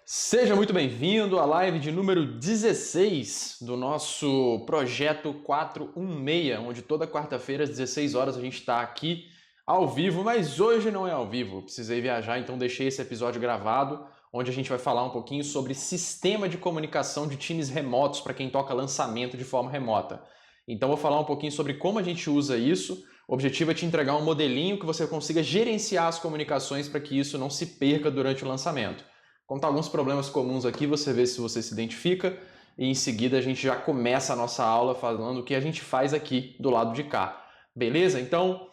Seja muito bem-vindo à live de número 16 do nosso projeto 416, onde toda quarta-feira às 16 horas a gente está aqui ao vivo, mas hoje não é ao vivo, precisei viajar, então deixei esse episódio gravado, onde a gente vai falar um pouquinho sobre sistema de comunicação de times remotos para quem toca lançamento de forma remota. Então vou falar um pouquinho sobre como a gente usa isso. O objetivo é te entregar um modelinho que você consiga gerenciar as comunicações para que isso não se perca durante o lançamento. Contar alguns problemas comuns aqui, você vê se você se identifica e em seguida a gente já começa a nossa aula falando o que a gente faz aqui do lado de cá. Beleza? Então,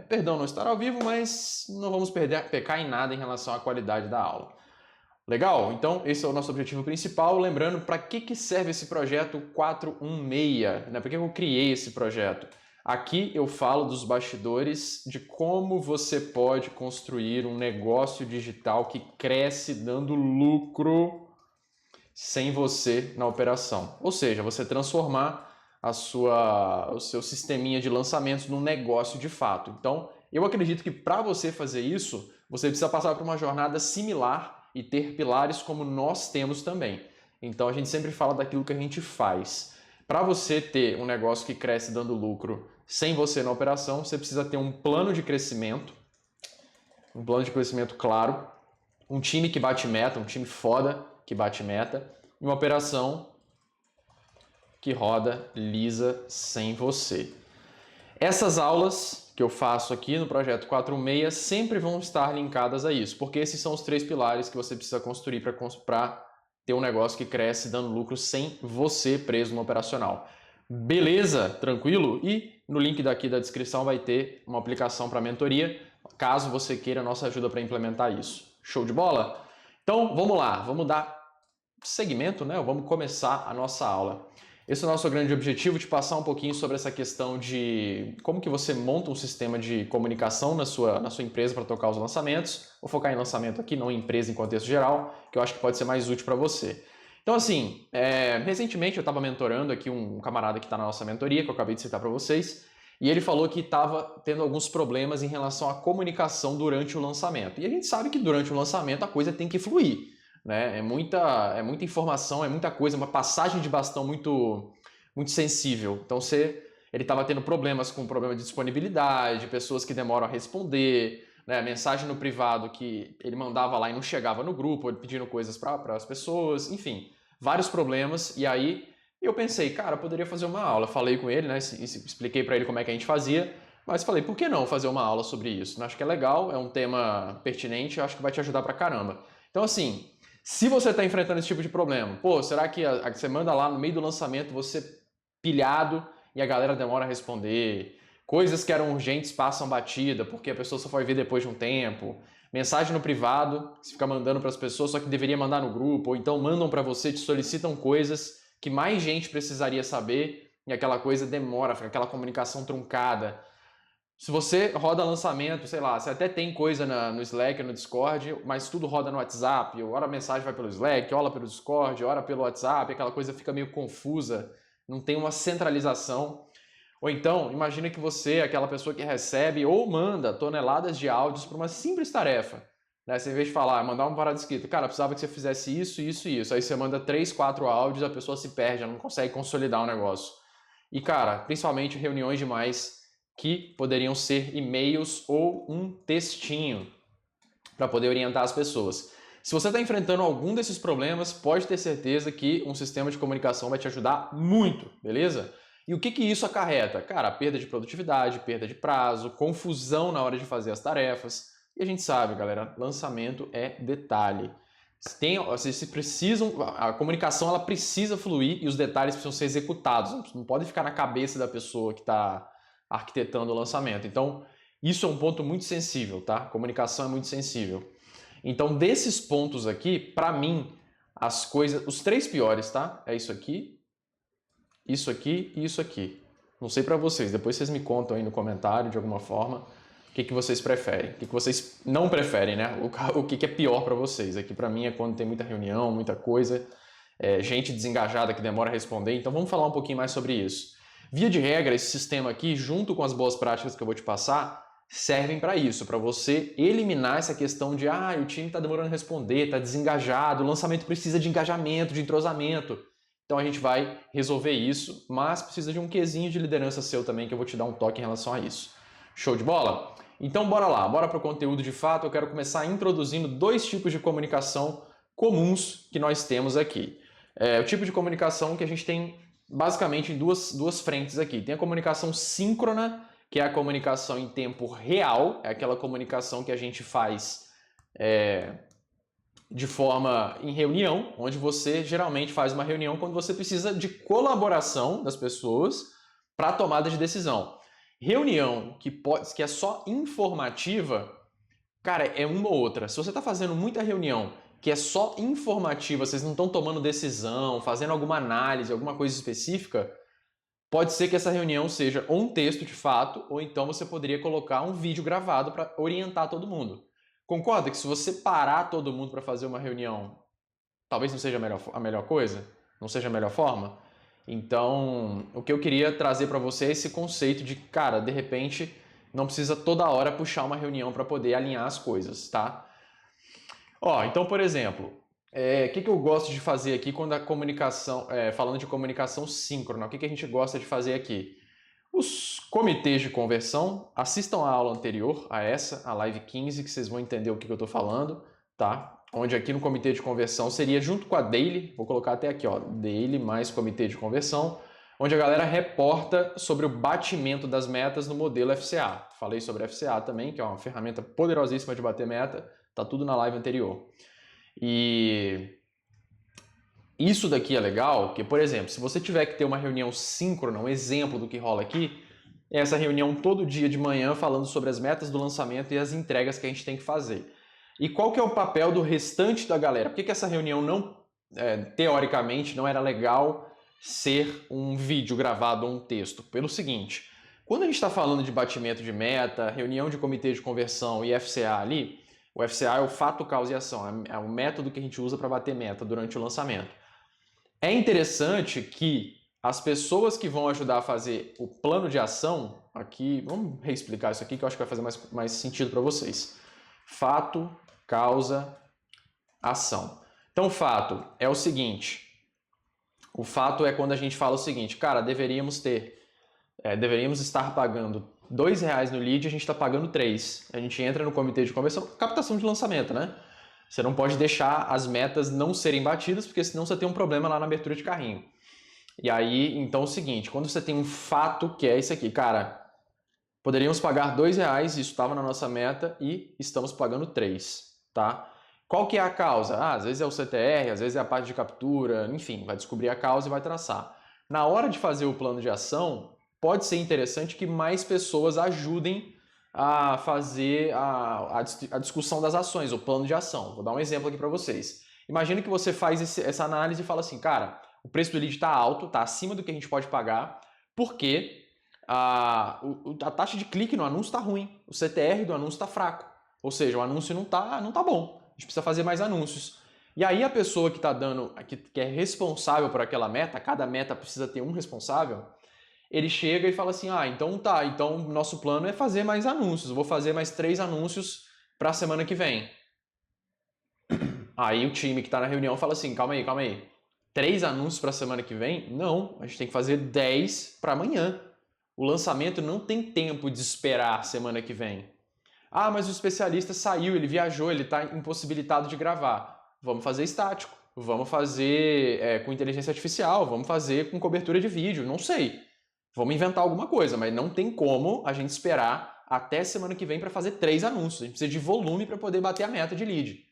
perdão não estar ao vivo, mas não vamos pecar em nada em relação à qualidade da aula. Legal? Então, esse é o nosso objetivo principal. Lembrando, para que serve esse projeto 416? Né? Por que eu criei esse projeto? Aqui eu falo dos bastidores de como você pode construir um negócio digital que cresce dando lucro sem você na operação. Ou seja, você transformar o seu sisteminha de lançamentos num negócio de fato. Então, eu acredito que para você fazer isso, você precisa passar por uma jornada similar e ter pilares como nós temos também. Então, a gente sempre fala daquilo que a gente faz. Para você ter um negócio que cresce dando lucro sem você na operação, você precisa ter um plano de crescimento claro, um time que bate meta, um time foda que bate meta, e uma operação que roda lisa sem você. Essas aulas que eu faço aqui no projeto 416 sempre vão estar linkadas a isso, porque esses são os 3 pilares que você precisa construir para ter um negócio que cresce dando lucro sem você preso no operacional. Beleza? Tranquilo? E no link daqui da descrição vai ter uma aplicação para mentoria, caso você queira a nossa ajuda para implementar isso. Show de bola? Então, vamos lá. Vamos dar segmento, né? Vamos começar a nossa aula. Esse é o nosso grande objetivo, de passar um pouquinho sobre essa questão de como que você monta um sistema de comunicação na sua empresa para tocar os lançamentos. Vou focar em lançamento aqui, não em empresa em contexto geral, que eu acho que pode ser mais útil para você. Então, assim, recentemente eu estava mentorando aqui um camarada que está na nossa mentoria, que eu acabei de citar para vocês, e ele falou que estava tendo alguns problemas em relação à comunicação durante o lançamento. E a gente sabe que durante o lançamento a coisa tem que fluir. Né? É muita informação, é muita coisa, uma passagem de bastão muito sensível. Então ele estava tendo problemas com problema de disponibilidade, pessoas que demoram a responder, né? Mensagem no privado que ele mandava lá e não chegava no grupo, ele pedindo coisas para as pessoas, enfim, vários problemas. E aí eu pensei, cara, eu poderia fazer uma aula. Falei com ele, né? Expliquei para ele como é que a gente fazia, mas falei, por que não fazer uma aula sobre isso? Acho que é legal, é um tema pertinente, acho que vai te ajudar pra caramba. Então, assim, se você está enfrentando esse tipo de problema, será que você manda lá no meio do lançamento, você pilhado e a galera demora a responder? Coisas que eram urgentes passam batida porque a pessoa só foi ver depois de um tempo. Mensagem no privado, você fica mandando para as pessoas, só que deveria mandar no grupo, ou então mandam para você, te solicitam coisas que mais gente precisaria saber e aquela coisa demora, fica aquela comunicação truncada. Se você roda lançamento, sei lá, você até tem coisa no Slack, no Discord, mas tudo roda no WhatsApp, hora a mensagem vai pelo Slack, hora pelo Discord, hora pelo WhatsApp, aquela coisa fica meio confusa, não tem uma centralização. Ou então, imagina que você é aquela pessoa que recebe ou manda toneladas de áudios para uma simples tarefa. Né? Você, em vez de falar, mandar uma parada escrita, cara, precisava que você fizesse isso, isso e isso. Aí você manda 3, 4 áudios, a pessoa se perde, ela não consegue consolidar o negócio. E, cara, principalmente reuniões demais que poderiam ser e-mails ou um textinho para poder orientar as pessoas. Se você está enfrentando algum desses problemas, pode ter certeza que um sistema de comunicação vai te ajudar muito, beleza? E o que isso acarreta? Cara, perda de produtividade, perda de prazo, confusão na hora de fazer as tarefas. E a gente sabe, galera, lançamento é detalhe. Vocês precisam, a comunicação ela precisa fluir e os detalhes precisam ser executados. Não pode ficar na cabeça da pessoa que está arquitetando o lançamento. Então, isso é um ponto muito sensível, tá? Comunicação é muito sensível. Então, desses pontos aqui, para mim, as coisas, os 3 piores, tá? É isso aqui e isso aqui. Não sei para vocês, depois vocês me contam aí no comentário, de alguma forma, o que vocês preferem, o que vocês não preferem, né? O que é pior para vocês. Aqui para mim é quando tem muita reunião, muita coisa, gente desengajada que demora a responder. Então, vamos falar um pouquinho mais sobre isso. Via de regra, esse sistema aqui, junto com as boas práticas que eu vou te passar, servem para isso, para você eliminar essa questão de o time está demorando a responder, está desengajado, o lançamento precisa de engajamento, de entrosamento. Então a gente vai resolver isso, mas precisa de um quesinho de liderança seu também, que eu vou te dar um toque em relação a isso. Show de bola? Então bora lá, bora para o conteúdo de fato. Eu quero começar introduzindo 2 tipos de comunicação comuns que nós temos aqui. O tipo de comunicação que a gente tem basicamente em duas frentes aqui. Tem a comunicação síncrona, que é a comunicação em tempo real, é aquela comunicação que a gente faz de forma em reunião, onde você geralmente faz uma reunião quando você precisa de colaboração das pessoas para a tomada de decisão. Reunião que é só informativa, cara, é uma ou outra. Se você está fazendo muita reunião que é só informativa, vocês não estão tomando decisão, fazendo alguma análise, alguma coisa específica, pode ser que essa reunião seja ou um texto de fato, ou então você poderia colocar um vídeo gravado para orientar todo mundo. Concorda que se você parar todo mundo para fazer uma reunião, talvez não seja a melhor coisa? Não seja a melhor forma? Então, o que eu queria trazer para você é esse conceito de, cara, de repente, não precisa toda hora puxar uma reunião para poder alinhar as coisas, tá? Então, por exemplo, o que eu gosto de fazer aqui quando a comunicação, falando de comunicação síncrona, o que a gente gosta de fazer aqui? Os comitês de conversão, assistam a aula anterior a essa, a live 15, que vocês vão entender o que eu estou falando, tá? Onde aqui no comitê de conversão seria junto com a daily, vou colocar até aqui, daily mais comitê de conversão, onde a galera reporta sobre o batimento das metas no modelo FCA. Falei sobre FCA também, que é uma ferramenta poderosíssima de bater meta, tá tudo na live anterior. E isso daqui é legal, porque, por exemplo, se você tiver que ter uma reunião síncrona, um exemplo do que rola aqui, é essa reunião todo dia de manhã falando sobre as metas do lançamento e as entregas que a gente tem que fazer. E qual que é o papel do restante da galera? Por que essa reunião não, teoricamente, não era legal ser um vídeo gravado ou um texto? Pelo seguinte, quando a gente está falando de batimento de meta, reunião de comitê de conversão e FCA ali, o FCA é o fato, causa e ação, é o método que a gente usa para bater meta durante o lançamento. É interessante que as pessoas que vão ajudar a fazer o plano de ação, aqui, vamos reexplicar isso aqui que eu acho que vai fazer mais sentido para vocês. Fato, causa, ação. Então, o fato é o seguinte, o fato é quando a gente fala o seguinte, cara, deveríamos estar pagando R$2 no lead, a gente está pagando 3. A gente entra no comitê de conversão, captação de lançamento, né? Você não pode deixar as metas não serem batidas, porque senão você tem um problema lá na abertura de carrinho. E aí, então é o seguinte, quando você tem um fato que é esse aqui, cara, poderíamos pagar R$2, isso estava na nossa meta e estamos pagando 3, tá? Qual que é a causa? Às vezes é o CTR, às vezes é a parte de captura, enfim, vai descobrir a causa e vai traçar. Na hora de fazer o plano de ação, pode ser interessante que mais pessoas ajudem a fazer a discussão das ações, o plano de ação. Vou dar um exemplo aqui para vocês. Imagina que você faz essa análise e fala assim, cara, o preço do lead está alto, está acima do que a gente pode pagar, porque a taxa de clique no anúncio está ruim, o CTR do anúncio está fraco. Ou seja, o anúncio não tá bom, a gente precisa fazer mais anúncios. E aí a pessoa que está que é responsável por aquela meta, cada meta precisa ter um responsável, ele chega e fala assim, então nosso plano é fazer mais anúncios, eu vou fazer mais 3 anúncios para a semana que vem. Aí o time que está na reunião fala assim, calma aí, 3 anúncios para a semana que vem? Não, a gente tem que fazer 10 para amanhã. O lançamento não tem tempo de esperar semana que vem. Mas o especialista saiu, ele viajou, ele está impossibilitado de gravar. Vamos fazer estático, vamos fazer com inteligência artificial, vamos fazer com cobertura de vídeo, não sei. Vamos inventar alguma coisa, mas não tem como a gente esperar até semana que vem para fazer 3 anúncios. A gente precisa de volume para poder bater a meta de lead.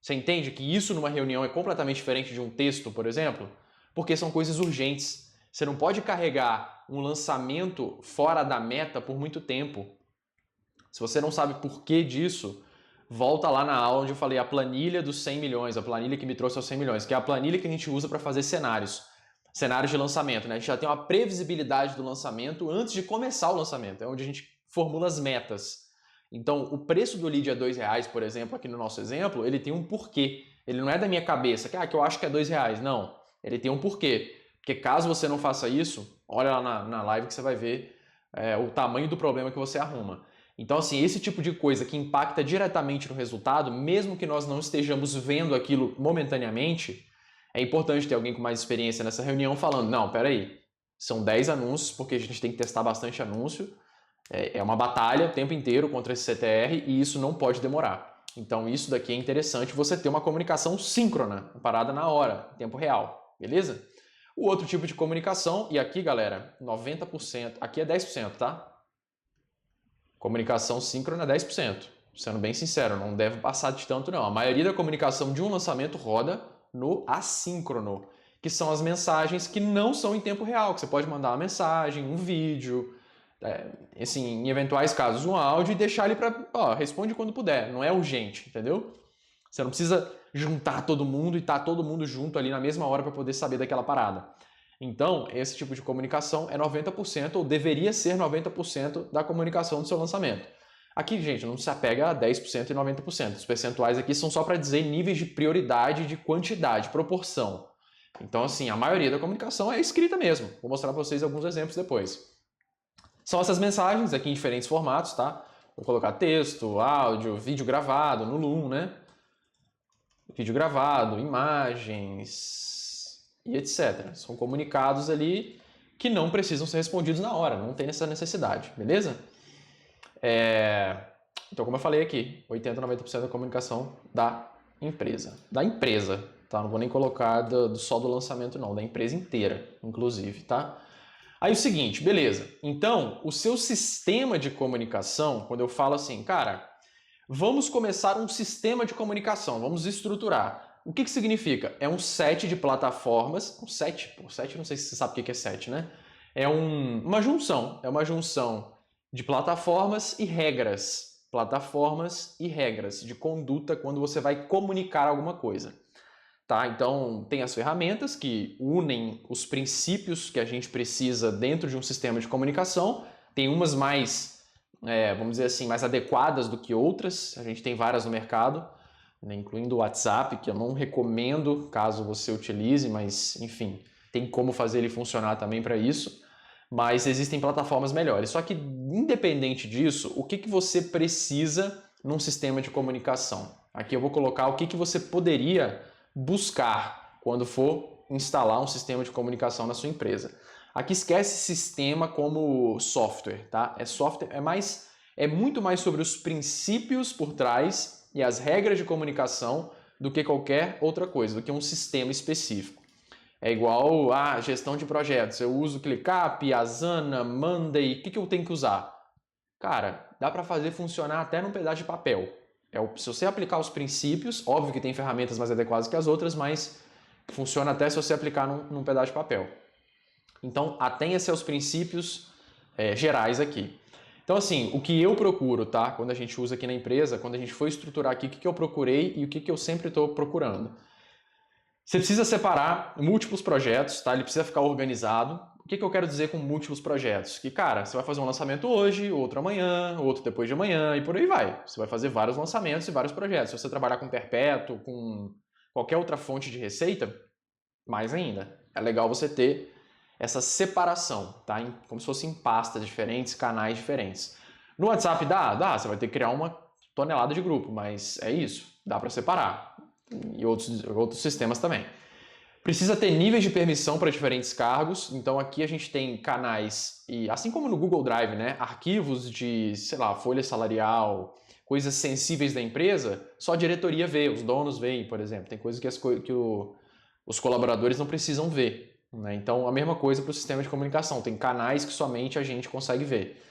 Você entende que isso numa reunião é completamente diferente de um texto, por exemplo? Porque são coisas urgentes. Você não pode carregar um lançamento fora da meta por muito tempo. Se você não sabe por que disso, volta lá na aula onde eu falei a planilha dos 100 milhões, a planilha que me trouxe aos 100 milhões, que é a planilha que a gente usa para fazer cenários de lançamento, né? A gente já tem uma previsibilidade do lançamento antes de começar o lançamento, é onde a gente formula as metas. Então, o preço do lead é R$2, por exemplo, aqui no nosso exemplo, ele tem um porquê. Ele não é da minha cabeça, que eu acho que é R$2. Não, ele tem um porquê. Porque caso você não faça isso, olha lá na live que você vai ver o tamanho do problema que você arruma. Então, assim, esse tipo de coisa que impacta diretamente no resultado, mesmo que nós não estejamos vendo aquilo momentaneamente, é importante ter alguém com mais experiência nessa reunião falando, não, peraí, são 10 anúncios, porque a gente tem que testar bastante anúncio, é uma batalha o tempo inteiro contra esse CTR e isso não pode demorar. Então isso daqui é interessante você ter uma comunicação síncrona, parada na hora, em tempo real, beleza? O outro tipo de comunicação, e aqui galera, 90%, aqui é 10%, tá? Comunicação síncrona é 10%. Sendo bem sincero, não deve passar de tanto não. A maioria da comunicação de um lançamento roda no assíncrono, que são as mensagens que não são em tempo real, que você pode mandar uma mensagem, um vídeo, assim, em eventuais casos um áudio e deixar ele para, responde quando puder, não é urgente, entendeu? Você não precisa juntar todo mundo e estar todo mundo junto ali na mesma hora para poder saber daquela parada. Então, esse tipo de comunicação é 90% ou deveria ser 90% da comunicação do seu lançamento. Aqui, gente, não se apega a 10% e 90%. Os percentuais aqui são só para dizer níveis de prioridade, de quantidade, proporção. Então, assim, a maioria da comunicação é escrita mesmo. Vou mostrar para vocês alguns exemplos depois. São essas mensagens aqui em diferentes formatos, tá? Vou colocar texto, áudio, vídeo gravado no Loom, né? Vídeo gravado, imagens e etc. São comunicados ali que não precisam ser respondidos na hora, não tem essa necessidade, beleza? Então, como eu falei aqui, 80% a 90% da comunicação da empresa. Da empresa, tá? Não vou nem colocar só do lançamento não, da empresa inteira, inclusive, tá? Aí o seguinte, beleza. Então, o seu sistema de comunicação, quando eu falo assim, cara, vamos começar um sistema de comunicação, vamos estruturar. O que significa? É um set de plataformas, um set, não sei se você sabe o que é set, né? É uma junção de plataformas e regras de conduta quando você vai comunicar alguma coisa. Tá? Então, tem as ferramentas que unem os princípios que a gente precisa dentro de um sistema de comunicação. Tem umas mais, vamos dizer assim, mais adequadas do que outras. A gente tem várias no mercado, né? Incluindo o WhatsApp, que eu não recomendo caso você utilize, mas, enfim, tem como fazer ele funcionar também para isso. Mas existem plataformas melhores. Só que, independente disso, o que você precisa num sistema de comunicação? Aqui eu vou colocar o que você poderia buscar quando for instalar um sistema de comunicação na sua empresa. Aqui esquece sistema como software, tá? Software é muito mais sobre os princípios por trás e as regras de comunicação do que qualquer outra coisa, do que um sistema específico. É igual a gestão de projetos. Eu uso ClickUp, Asana, Monday, o que eu tenho que usar? Cara, dá para fazer funcionar até num pedaço de papel. Se você aplicar os princípios, óbvio que tem ferramentas mais adequadas que as outras, mas funciona até se você aplicar num pedaço de papel. Então, atenha-se aos princípios gerais aqui. Então, assim, o que eu procuro, tá? Quando a gente usa aqui na empresa, quando a gente for estruturar aqui, o que eu procurei e o que eu sempre estou procurando. Você precisa separar múltiplos projetos, tá? Ele precisa ficar organizado. O que eu quero dizer com múltiplos projetos? Que, cara, você vai fazer um lançamento hoje, outro amanhã, outro depois de amanhã e por aí vai. Você vai fazer vários lançamentos e vários projetos. Se você trabalhar com perpétuo, com qualquer outra fonte de receita, mais ainda. É legal você ter essa separação, tá? Como se fossem pastas diferentes, canais diferentes. No WhatsApp dá, você vai ter que criar uma tonelada de grupo, mas é isso, dá para separar. E outros sistemas também. Precisa ter níveis de permissão para diferentes cargos, então aqui a gente tem canais, e assim como no Google Drive, né, arquivos de, sei lá, folha salarial, coisas sensíveis da empresa, só a diretoria vê, os donos veem, por exemplo. Tem coisas que os colaboradores não precisam ver, né? Então a mesma coisa para o sistema de comunicação, tem canais que somente a gente consegue ver.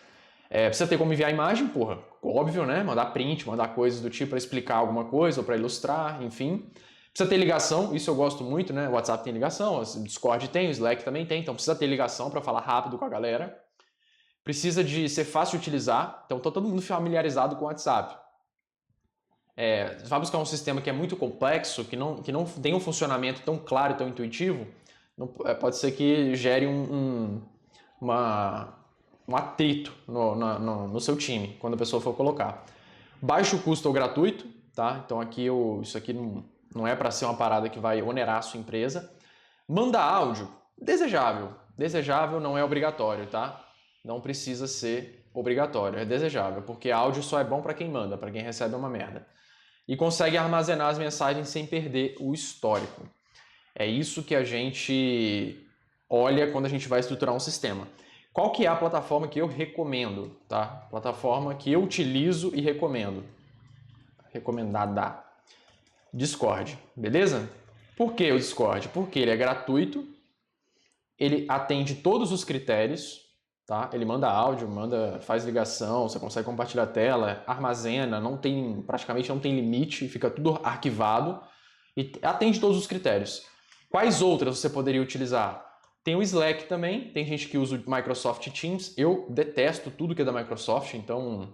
Precisa ter como enviar imagem, porra, óbvio, né? Mandar print, mandar coisas do tipo para explicar alguma coisa ou para ilustrar, enfim. Precisa ter ligação, isso eu gosto muito, né? O WhatsApp tem ligação, o Discord tem, o Slack também tem, então precisa ter ligação para falar rápido com a galera. Precisa de ser fácil de utilizar, então tá todo mundo familiarizado com o WhatsApp. Você vai buscar um sistema que é muito complexo, que não tem um funcionamento tão claro e tão intuitivo, pode ser que gere um atrito no seu time, quando a pessoa for colocar. Baixo custo ou gratuito, tá? Então aqui isso aqui não é para ser uma parada que vai onerar a sua empresa. Manda áudio, desejável. Desejável não é obrigatório, tá? Não precisa ser obrigatório, é desejável, porque áudio só é bom para quem manda, para quem recebe é uma merda. E consegue armazenar as mensagens sem perder o histórico. É isso que a gente olha quando a gente vai estruturar um sistema. Qual que é a plataforma que eu recomendo, tá? Plataforma que eu utilizo e recomendo. Recomendada. Discord, beleza? Por que o Discord? Porque ele é gratuito, ele atende todos os critérios, tá? Ele manda áudio, faz ligação, você consegue compartilhar a tela, armazena, praticamente não tem limite, fica tudo arquivado e atende todos os critérios. Quais outras você poderia utilizar? Tem o Slack também, tem gente que usa o Microsoft Teams, eu detesto tudo que é da Microsoft, então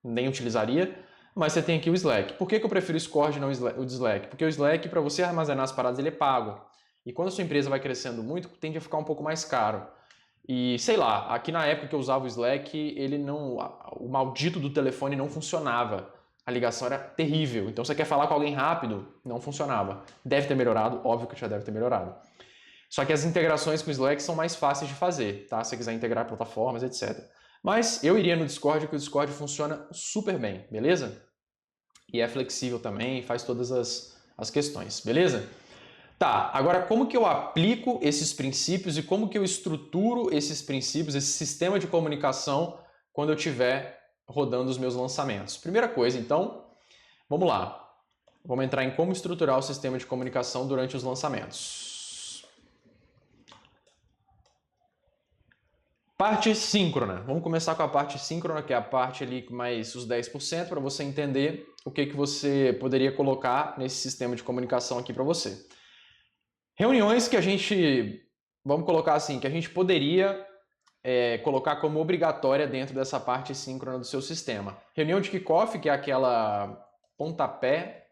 nem utilizaria, mas você tem aqui o Slack. Por que eu prefiro o Discord e não o Slack? Porque o Slack, para você armazenar as paradas, ele é pago. E quando a sua empresa vai crescendo muito, tende a ficar um pouco mais caro. E sei lá, aqui na época que eu usava o Slack, o maldito do telefone não funcionava. A ligação era terrível. Então você quer falar com alguém rápido, não funcionava. Deve ter melhorado, óbvio que já deve ter melhorado. Só que as integrações com o Slack são mais fáceis de fazer, tá? Se você quiser integrar plataformas, etc. Mas eu iria no Discord, que o Discord funciona super bem, beleza? E é flexível também, faz todas as questões, beleza? Tá, agora como que eu aplico esses princípios e como que eu estruturo esses princípios, esse sistema de comunicação quando eu estiver rodando os meus lançamentos? Primeira coisa, então, vamos lá. Vamos entrar em como estruturar o sistema de comunicação durante os lançamentos. Parte síncrona. Vamos começar com a parte síncrona, que é a parte ali mais os 10%, para você entender o que você poderia colocar nesse sistema de comunicação aqui para você. Reuniões que a gente, vamos colocar assim, que a gente poderia colocar como obrigatória dentro dessa parte síncrona do seu sistema. Reunião de kickoff, que é aquela pontapé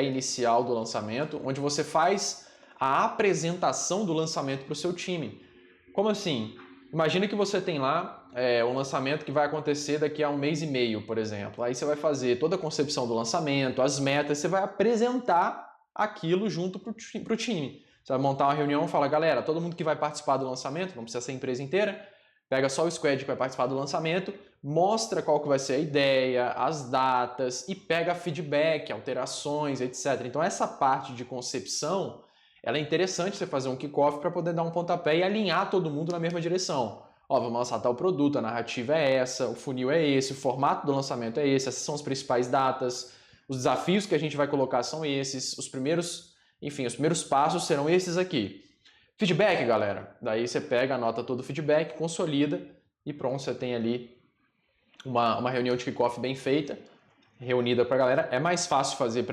inicial do lançamento, onde você faz a apresentação do lançamento para o seu time. Como assim? Imagina que você tem lá um lançamento que vai acontecer daqui a 1 mês e meio, por exemplo. Aí você vai fazer toda a concepção do lançamento, as metas, você vai apresentar aquilo junto para o time. Você vai montar uma reunião e fala, galera, todo mundo que vai participar do lançamento, não precisa ser a empresa inteira, pega só o squad que vai participar do lançamento, mostra qual que vai ser a ideia, as datas e pega feedback, alterações, etc. Então essa parte de concepção, ela é interessante você fazer um kickoff para poder dar um pontapé e alinhar todo mundo na mesma direção. Ó, vamos lançar tal produto, a narrativa é essa, o funil é esse, o formato do lançamento é esse, essas são as principais datas, os desafios que a gente vai colocar são esses, os primeiros passos serão esses aqui. Feedback, galera. Daí você pega, anota todo o feedback, consolida e pronto, você tem ali uma reunião de kickoff bem feita, reunida para a galera. É mais fácil fazer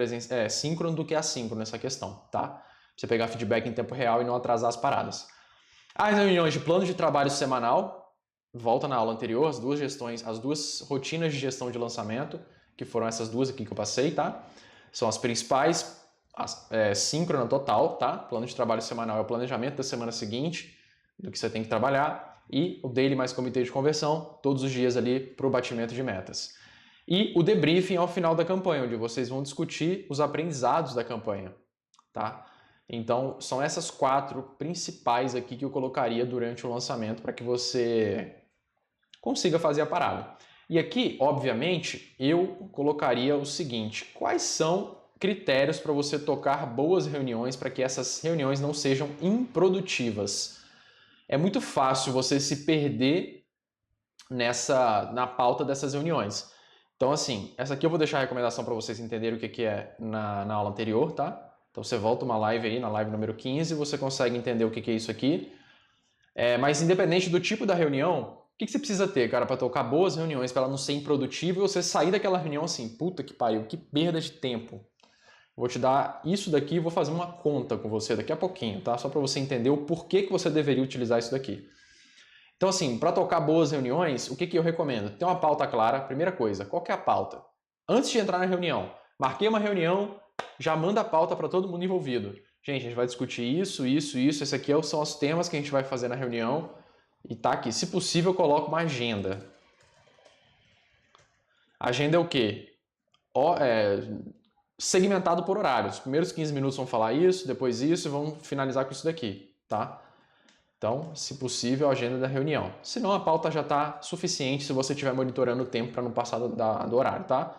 síncrono do que assíncrono nessa questão, tá? Você pegar feedback em tempo real e não atrasar as paradas. As reuniões de plano de trabalho semanal, volta na aula anterior, as duas rotinas de gestão de lançamento, que foram essas duas aqui que eu passei, tá? São as principais, síncrona total, tá? Plano de trabalho semanal é o planejamento da semana seguinte, do que você tem que trabalhar, e o daily mais comitê de conversão, todos os dias ali para o batimento de metas. E o debriefing ao final da campanha, onde vocês vão discutir os aprendizados da campanha, tá? Então, são essas 4 principais aqui que eu colocaria durante o lançamento para que você consiga fazer a parada. E aqui, obviamente, eu colocaria o seguinte: quais são critérios para você tocar boas reuniões para que essas reuniões não sejam improdutivas? É muito fácil você se perder na pauta dessas reuniões. Então, assim, essa aqui eu vou deixar a recomendação para vocês entenderem o que é na aula anterior, tá? Então você volta uma live aí, na live número 15, você consegue entender o que é isso aqui. Mas independente do tipo da reunião, o que você precisa ter, cara, para tocar boas reuniões, para ela não ser improdutiva e você sair daquela reunião assim, puta que pariu, que perda de tempo. Vou te dar isso daqui e vou fazer uma conta com você daqui a pouquinho, tá? Só para você entender o porquê que você deveria utilizar isso daqui. Então assim, para tocar boas reuniões, o que eu recomendo? Ter uma pauta clara, primeira coisa, qual que é a pauta? Antes de entrar na reunião, marquei uma reunião, já manda a pauta para todo mundo envolvido. Gente, a gente vai discutir isso, esse aqui são os temas que a gente vai fazer na reunião e tá aqui. Se possível, coloca uma agenda. Agenda é o quê? Segmentado por horários. Os primeiros 15 minutos vão falar isso, depois isso e vamos finalizar com isso daqui, tá? Então, se possível, a agenda da reunião. Senão, a pauta já está suficiente se você estiver monitorando o tempo para não passar do horário, tá?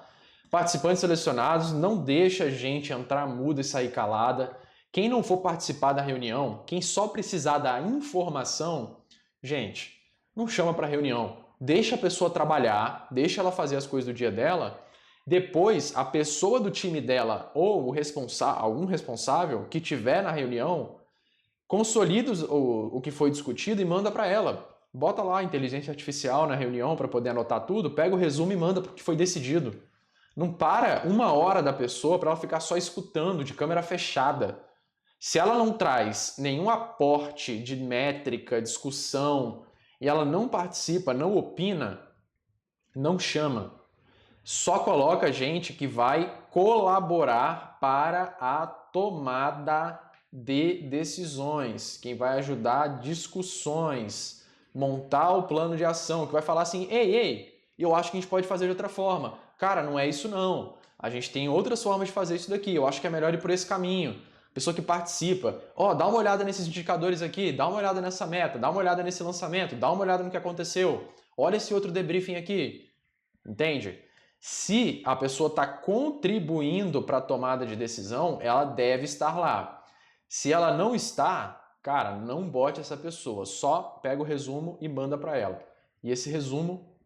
Participantes selecionados, não deixa a gente entrar muda e sair calada. Quem não for participar da reunião, quem só precisar da informação, gente, não chama para reunião. Deixa a pessoa trabalhar, deixa ela fazer as coisas do dia dela. Depois, a pessoa do time dela ou algum responsável que tiver na reunião, consolida o que foi discutido e manda para ela. Bota lá a inteligência artificial na reunião para poder anotar tudo, pega o resumo e manda para o que foi decidido. Não para 1 hora da pessoa para ela ficar só escutando de câmera fechada. Se ela não traz nenhum aporte de métrica, discussão, e ela não participa, não opina, não chama. Só coloca gente que vai colaborar para a tomada de decisões, quem vai ajudar discussões, montar o plano de ação, que vai falar assim, ei, eu acho que a gente pode fazer de outra forma. Cara, não é isso não. A gente tem outras formas de fazer isso daqui, eu acho que é melhor ir por esse caminho. Pessoa que participa, dá uma olhada nesses indicadores aqui, dá uma olhada nessa meta, dá uma olhada nesse lançamento, dá uma olhada no que aconteceu, olha esse outro debriefing aqui, entende? Se a pessoa está contribuindo para a tomada de decisão, ela deve estar lá. Se ela não está, cara, não bote essa pessoa, só pega o resumo e manda para ela. E esse resumo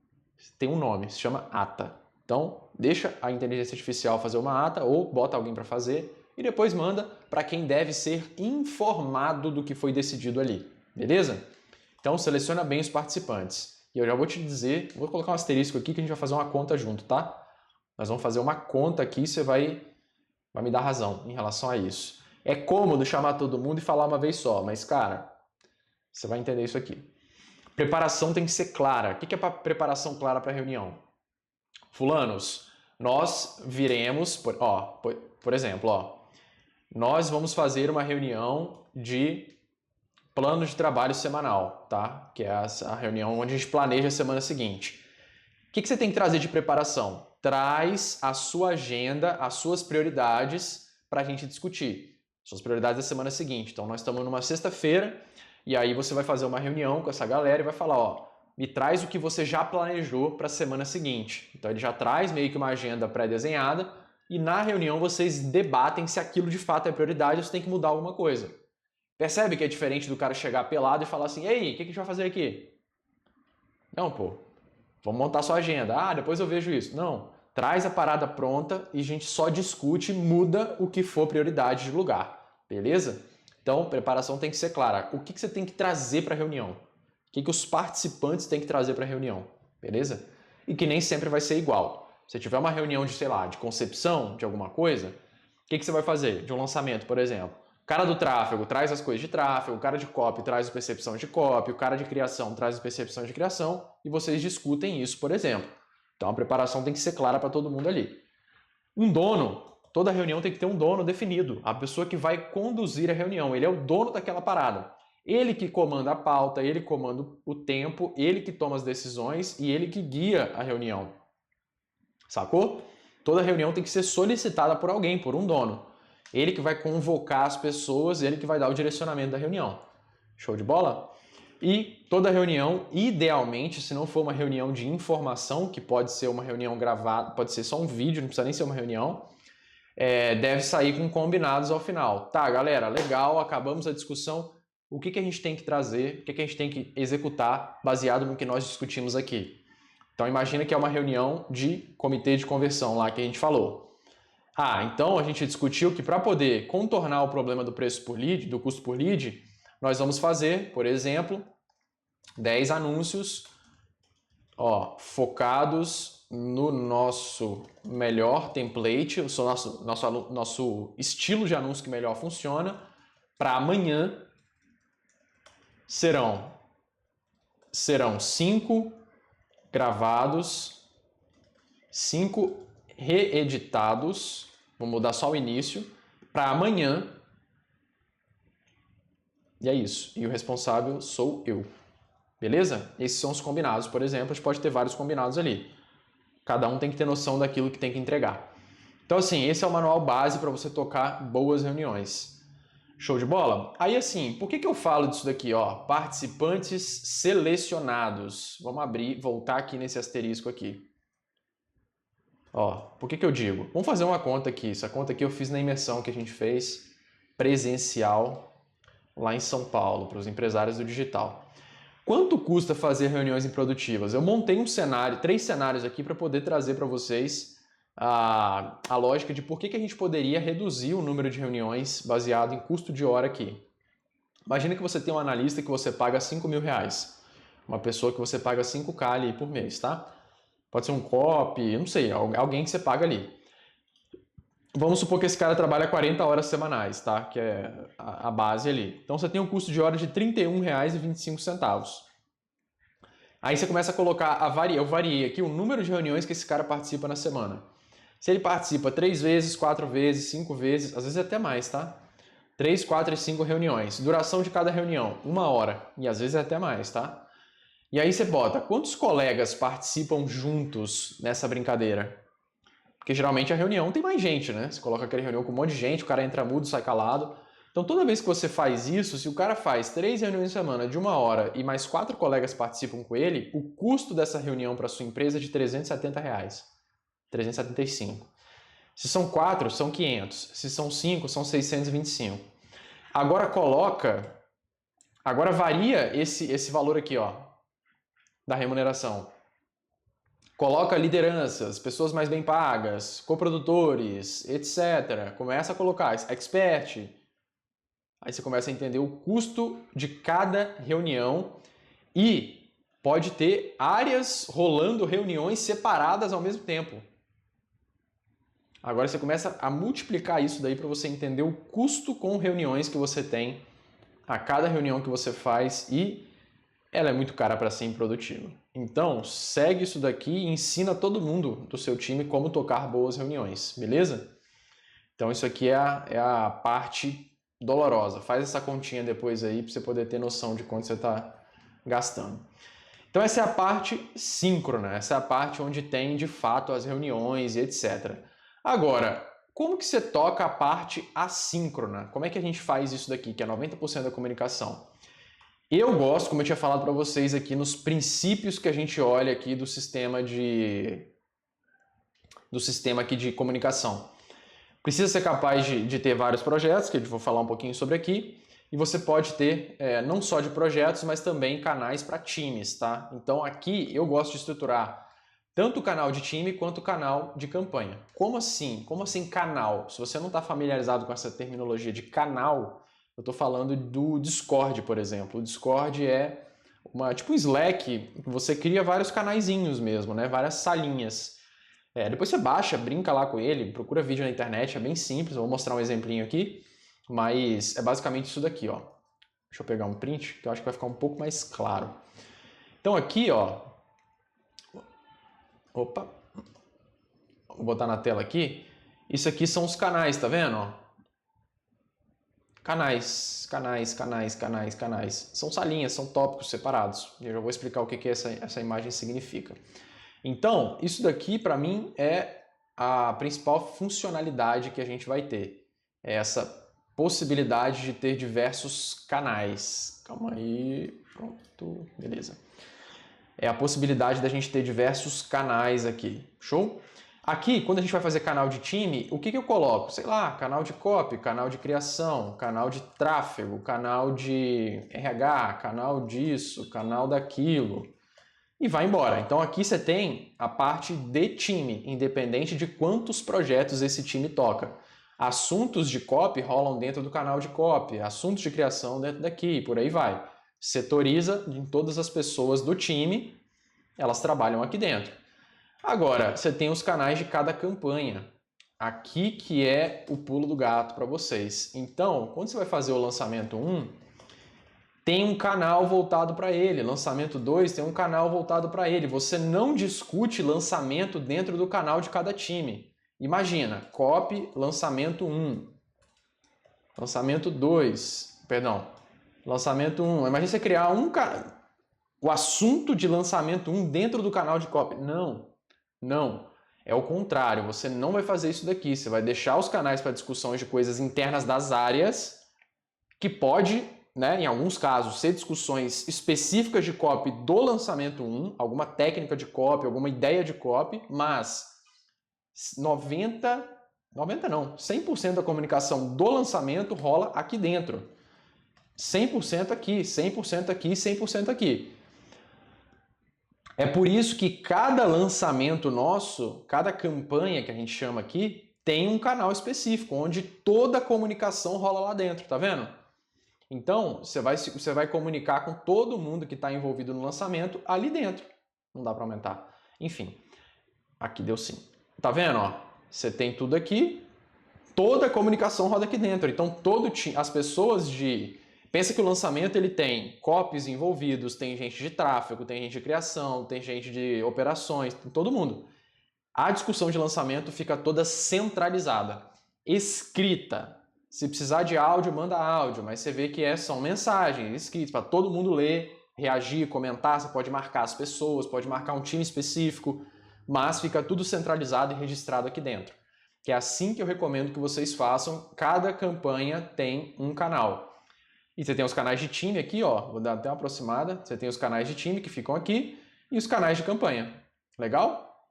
tem um nome, se chama ata. Então, deixa a inteligência artificial fazer uma ata ou bota alguém para fazer e depois manda para quem deve ser informado do que foi decidido ali, beleza? Então seleciona bem os participantes. E eu já vou te dizer, vou colocar um asterisco aqui que a gente vai fazer uma conta junto, tá? Nós vamos fazer uma conta aqui e você vai me dar razão em relação a isso. É cômodo chamar todo mundo e falar uma vez só, mas cara, você vai entender isso aqui. Preparação tem que ser clara. O que é preparação clara para a reunião? Fulanos, nós viremos, por exemplo, nós vamos fazer uma reunião de plano de trabalho semanal, tá? Que é a reunião onde a gente planeja a semana seguinte. O que você tem que trazer de preparação? Traz a sua agenda, as suas prioridades para a gente discutir. Suas prioridades da semana seguinte. Então, nós estamos numa sexta-feira e aí você vai fazer uma reunião com essa galera e vai falar, me traz o que você já planejou para a semana seguinte. Então, ele já traz meio que uma agenda pré-desenhada e na reunião vocês debatem se aquilo de fato é prioridade ou se tem que mudar alguma coisa. Percebe que é diferente do cara chegar pelado e falar assim, ei, o que a gente vai fazer aqui? Não, vamos montar sua agenda. Depois eu vejo isso. Não, traz a parada pronta e a gente só discute, muda o que for prioridade de lugar, beleza? Então, preparação tem que ser clara. O que você tem que trazer para a reunião? O que os participantes têm que trazer para a reunião, beleza? E que nem sempre vai ser igual. Se tiver uma reunião de, sei lá, de concepção de alguma coisa, o que você vai fazer? De um lançamento, por exemplo. O cara do tráfego traz as coisas de tráfego, o cara de copy traz as percepções de copy, o cara de criação traz as percepções de criação e vocês discutem isso, por exemplo. Então a preparação tem que ser clara para todo mundo ali. Um dono, toda reunião tem que ter um dono definido, a pessoa que vai conduzir a reunião, ele é o dono daquela parada. Ele que comanda a pauta, ele comanda o tempo, ele que toma as decisões e ele que guia a reunião. Sacou? Toda reunião tem que ser solicitada por alguém, por um dono. Ele que vai convocar as pessoas, ele que vai dar o direcionamento da reunião. Show de bola? E toda reunião, idealmente, se não for uma reunião de informação, que pode ser uma reunião gravada, pode ser só um vídeo, não precisa nem ser uma reunião, deve sair com combinados ao final. Tá, galera, legal, acabamos a discussão. O que a gente tem que trazer, o que a gente tem que executar baseado no que nós discutimos aqui? Então imagina que é uma reunião de comitê de conversão lá que a gente falou. Então a gente discutiu que para poder contornar o problema do preço por lead, do custo por lead, nós vamos fazer, por exemplo, 10 anúncios focados no nosso melhor template, o nosso estilo de anúncio que melhor funciona. Para amanhã serão 5 gravados, 5 reeditados, vou mudar só o início, para amanhã, e é isso. E o responsável sou eu. Beleza? Esses são os combinados, por exemplo, a gente pode ter vários combinados ali. Cada um tem que ter noção daquilo que tem que entregar. Então, assim, esse é o manual base para você tocar boas reuniões. Show de bola? Aí assim, por que eu falo disso daqui, ó? Participantes selecionados. Vamos abrir, voltar aqui nesse asterisco aqui. Ó, por que eu digo? Vamos fazer uma conta aqui. Essa conta aqui eu fiz na imersão que a gente fez presencial lá em São Paulo, para os empresários do digital. Quanto custa fazer reuniões improdutivas? Eu montei um cenário, 3 cenários aqui para poder trazer para vocês a lógica de por que a gente poderia reduzir o número de reuniões baseado em custo de hora aqui. Imagina que você tem um analista que você paga R$5.000, uma pessoa que você paga 5K ali por mês, tá? Pode ser um copy, não sei, alguém que você paga ali. Vamos supor que esse cara trabalha 40 horas semanais, tá? Que é a base ali. Então você tem um custo de hora de R$31,25. Aí você começa a colocar eu variei aqui o número de reuniões que esse cara participa na semana. Se ele participa 3 vezes, 4 vezes, 5 vezes, às vezes até mais, tá? 3, 4 e 5 reuniões. Duração de cada reunião, 1 hora. E às vezes até mais, tá? E aí você bota, quantos colegas participam juntos nessa brincadeira? Porque geralmente a reunião tem mais gente, né? Você coloca aquela reunião com um monte de gente, o cara entra mudo, sai calado. Então toda vez que você faz isso, se o cara faz 3 reuniões por semana de 1 hora e mais 4 colegas participam com ele, o custo dessa reunião para sua empresa é de R$370. 375. Se são 4, são 500. Se são 5, são 625. Agora varia esse valor aqui, ó, da remuneração. Coloca lideranças, pessoas mais bem pagas, coprodutores, etc. Começa a colocar expert. Aí você começa a entender o custo de cada reunião e pode ter áreas rolando reuniões separadas ao mesmo tempo. Agora você começa a multiplicar isso daí para você entender o custo com reuniões que você tem a cada reunião que você faz e ela é muito cara para ser improdutiva. Então, segue isso daqui e ensina todo mundo do seu time como tocar boas reuniões, beleza? Então, isso aqui é a parte dolorosa. Faz essa continha depois aí para você poder ter noção de quanto você está gastando. Então, essa é a parte síncrona, essa é a parte onde tem de fato as reuniões e etc. Agora, como que você toca a parte assíncrona? Como é que a gente faz isso daqui, que é 90% da comunicação? Eu gosto, como eu tinha falado para vocês aqui, nos princípios que a gente olha aqui do sistema aqui de comunicação. Precisa ser capaz de ter vários projetos, que eu vou falar um pouquinho sobre aqui, e você pode ter não só de projetos, mas também canais para times, tá? Então aqui eu gosto de estruturar tanto o canal de time quanto o canal de campanha. Como assim? Como assim canal? Se você não está familiarizado com essa terminologia de canal, eu estou falando do Discord, por exemplo. O Discord é tipo um Slack, você cria vários canaizinhos mesmo, né? Várias salinhas. Depois você baixa, brinca lá com ele, procura vídeo na internet, é bem simples. Eu vou mostrar um exemplinho aqui, mas é basicamente isso daqui, ó. Deixa eu pegar um print, que eu acho que vai ficar um pouco mais claro. Então aqui, ó, opa, vou botar na tela aqui. Isso aqui são os canais, tá vendo? Canais. São salinhas, são tópicos separados. Eu já vou explicar o que essa imagem significa. Então, isso daqui para mim é a principal funcionalidade que a gente vai ter. É essa possibilidade de ter diversos canais. Calma aí, pronto, beleza. É a possibilidade da gente ter diversos canais aqui, show? Aqui, quando a gente vai fazer canal de time, o que eu coloco? Sei lá, canal de copy, canal de criação, canal de tráfego, canal de RH, canal disso, canal daquilo, e vai embora. Então aqui você tem a parte de time, independente de quantos projetos esse time toca. Assuntos de copy rolam dentro do canal de copy, assuntos de criação dentro daqui, por aí vai. Setoriza em todas as pessoas do time, elas trabalham aqui dentro. Agora, você tem os canais de cada campanha. Aqui que é o pulo do gato para vocês. Então, quando você vai fazer o lançamento 1, tem um canal voltado para ele. Lançamento 2 tem um canal voltado para ele. Você não discute lançamento dentro do canal de cada time. Imagina, copy, lançamento 1. Lançamento 2, perdão. Lançamento 1. Imagina você criar o assunto de lançamento 1 dentro do canal de copy. Não. É o contrário. Você não vai fazer isso daqui. Você vai deixar os canais para discussões de coisas internas das áreas que pode, né, em alguns casos, ser discussões específicas de copy do lançamento 1, alguma técnica de copy, alguma ideia de copy, mas 100% da comunicação do lançamento rola aqui dentro. 100% aqui, 100% aqui, 100% aqui. É por isso que cada lançamento nosso, cada campanha que a gente chama aqui, tem um canal específico, onde toda a comunicação rola lá dentro, tá vendo? Então, você vai comunicar com todo mundo que está envolvido no lançamento ali dentro. Não dá para aumentar. Enfim, aqui deu sim. Tá vendo? Ó? Você tem tudo aqui, toda a comunicação roda aqui dentro. Então, as pessoas de... Pensa que o lançamento ele tem copies envolvidos, tem gente de tráfego, tem gente de criação, tem gente de operações, tem todo mundo. A discussão de lançamento fica toda centralizada, escrita. Se precisar de áudio, manda áudio, mas você vê que são mensagens escritas para todo mundo ler, reagir, comentar. Você pode marcar as pessoas, pode marcar um time específico, mas fica tudo centralizado e registrado aqui dentro. Que é assim que eu recomendo que vocês façam. Cada campanha tem um canal. E você tem os canais de time aqui, ó. Vou dar até uma aproximada. Você tem os canais de time que ficam aqui e os canais de campanha. Legal?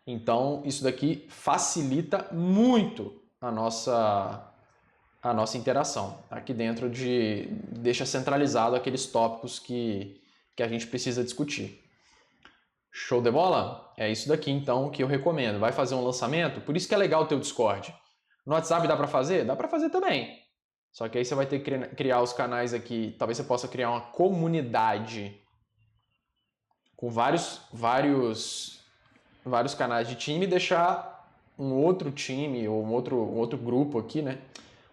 Então, isso daqui facilita muito a nossa interação. Aqui dentro deixa centralizado aqueles tópicos que a gente precisa discutir. Show de bola? É isso daqui, então, que eu recomendo. Vai fazer um lançamento? Por isso que é legal ter o Discord. No WhatsApp dá para fazer? Dá para fazer também. Só que aí você vai ter que criar os canais aqui. Talvez você possa criar uma comunidade com vários canais de time e deixar um outro time ou um outro grupo aqui, né?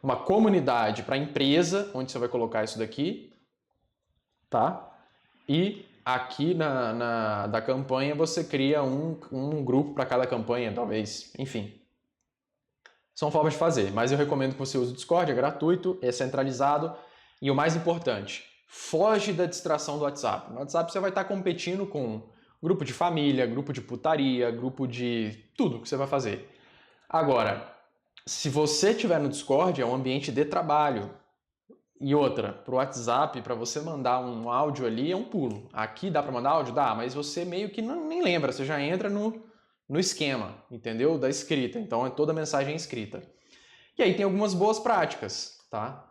Uma comunidade para a empresa, onde você vai colocar isso daqui, tá? E aqui da campanha você cria um grupo para cada campanha, talvez. Enfim. São formas de fazer, mas eu recomendo que você use o Discord, é gratuito, é centralizado e o mais importante, foge da distração do WhatsApp. No WhatsApp você vai estar competindo com grupo de família, grupo de putaria, grupo de tudo que você vai fazer. Agora, se você estiver no Discord, é um ambiente de trabalho. E outra, para o WhatsApp, para você mandar um áudio ali é um pulo. Aqui dá para mandar áudio? Dá, mas você meio que nem lembra, você já entra no esquema, entendeu? Da escrita. Então é toda mensagem escrita. E aí tem algumas boas práticas, tá?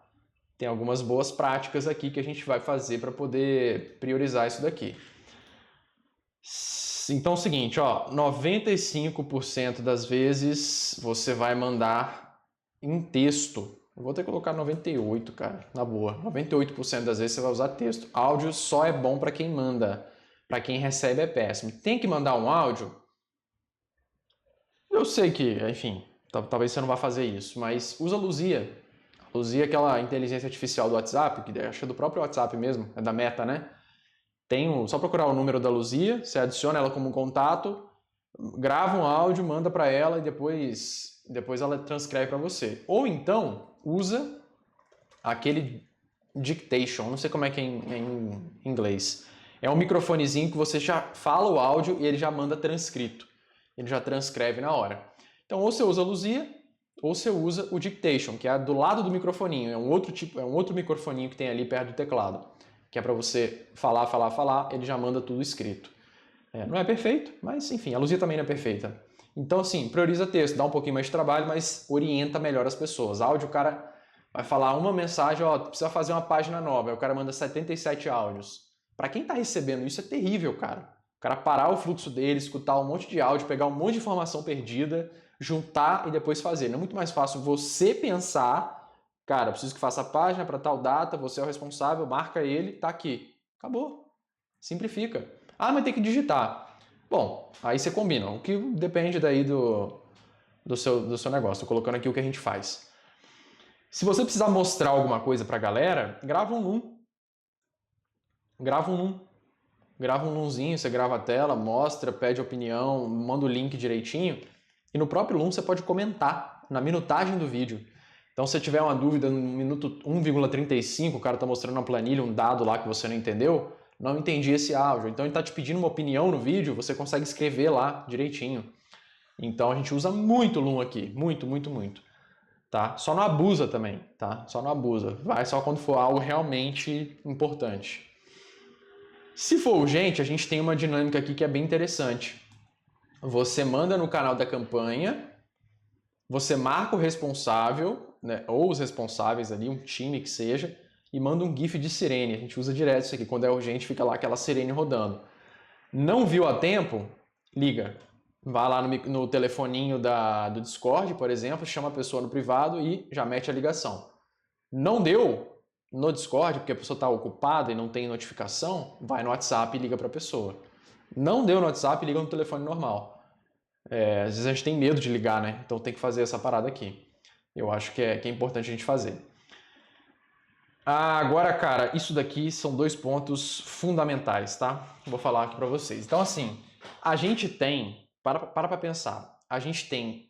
Tem algumas boas práticas aqui que a gente vai fazer para poder priorizar isso daqui. Então é o seguinte, ó, 95% das vezes você vai mandar em texto. Eu vou ter que colocar 98, cara, na boa. 98% das vezes você vai usar texto. Áudio só é bom para quem manda. Para quem recebe é péssimo. Tem que mandar um áudio? Eu sei que, enfim, talvez você não vá fazer isso, mas usa a Luzia. A Luzia é aquela inteligência artificial do WhatsApp, que acho que é do próprio WhatsApp mesmo, é da Meta, né? Só procurar o número da Luzia, você adiciona ela como contato, grava um áudio, manda para ela e depois ela transcreve para você. Ou então, usa aquele dictation, não sei como é que é em inglês. É um microfonezinho que você já fala o áudio e ele já manda transcrito. Ele já transcreve na hora. Então, ou você usa a Luzia, ou você usa o dictation, que é do lado do microfoninho. É um outro microfoninho que tem ali perto do teclado, que é para você falar, ele já manda tudo escrito. Não é perfeito, mas enfim, a Luzia também não é perfeita. Então, assim, prioriza texto, dá um pouquinho mais de trabalho, mas orienta melhor as pessoas. Áudio, o cara vai falar uma mensagem, ó, precisa fazer uma página nova, aí o cara manda 77 áudios. Para quem está recebendo isso é terrível, cara. O cara parar o fluxo dele, escutar um monte de áudio, pegar um monte de informação perdida, juntar e depois fazer. Não é muito mais fácil você pensar, cara, preciso que faça a página para tal data, você é o responsável, marca ele, tá aqui. Acabou. Simplifica. Ah, mas tem que digitar. Bom, aí você combina. O que depende daí do seu negócio. Estou colocando aqui o que a gente faz. Se você precisar mostrar alguma coisa para a galera, grava um Loom. Grava um Loomzinho, você grava a tela, mostra, pede opinião, manda o link direitinho. E no próprio Loom você pode comentar na minutagem do vídeo. Então, se você tiver uma dúvida no minuto 1,35, o cara está mostrando uma planilha, um dado lá que você não entendeu, não entendi esse áudio. Então, ele está te pedindo uma opinião no vídeo, você consegue escrever lá direitinho. Então, a gente usa muito Loom aqui. Muito, muito, muito. tá? Só não abusa também, tá? Só não abusa. Vai só quando for algo realmente importante. Se for urgente, a gente tem uma dinâmica aqui que é bem interessante. Você manda no canal da campanha, você marca o responsável, né, ou os responsáveis ali, um time que seja, e manda um GIF de sirene. A gente usa direto isso aqui. Quando é urgente, fica lá aquela sirene rodando. Não viu a tempo? Liga. Vai lá no telefoninho do Discord, por exemplo, chama a pessoa no privado e já mete a ligação. Não deu no Discord, porque a pessoa está ocupada e não tem notificação, vai no WhatsApp e liga para a pessoa. Não deu no WhatsApp, liga no telefone normal. Às vezes a gente tem medo de ligar, né? Então tem que fazer essa parada aqui. Eu acho que é importante a gente fazer. Agora, cara, isso daqui são 2 pontos fundamentais, tá? Vou falar aqui para vocês. Então, assim, a gente tem... Para pensar. A gente tem...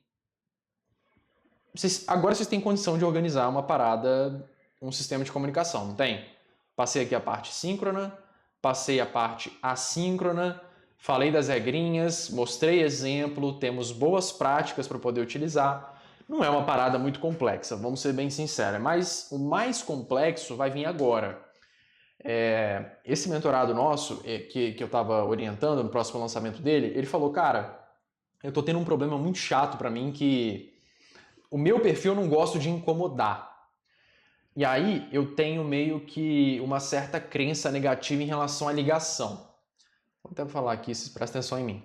Agora vocês têm condição de organizar uma parada, um sistema de comunicação, não tem? Passei aqui a parte síncrona, passei a parte assíncrona, falei das regrinhas, mostrei exemplo, temos boas práticas para poder utilizar. Não é uma parada muito complexa, vamos ser bem sinceros, mas o mais complexo vai vir agora. Esse mentorado nosso, que eu estava orientando no próximo lançamento dele, ele falou, cara, eu estou tendo um problema muito chato para mim que o meu perfil eu não gosto de incomodar. E aí eu tenho meio que uma certa crença negativa em relação à ligação. Vou até falar aqui, vocês prestem atenção em mim.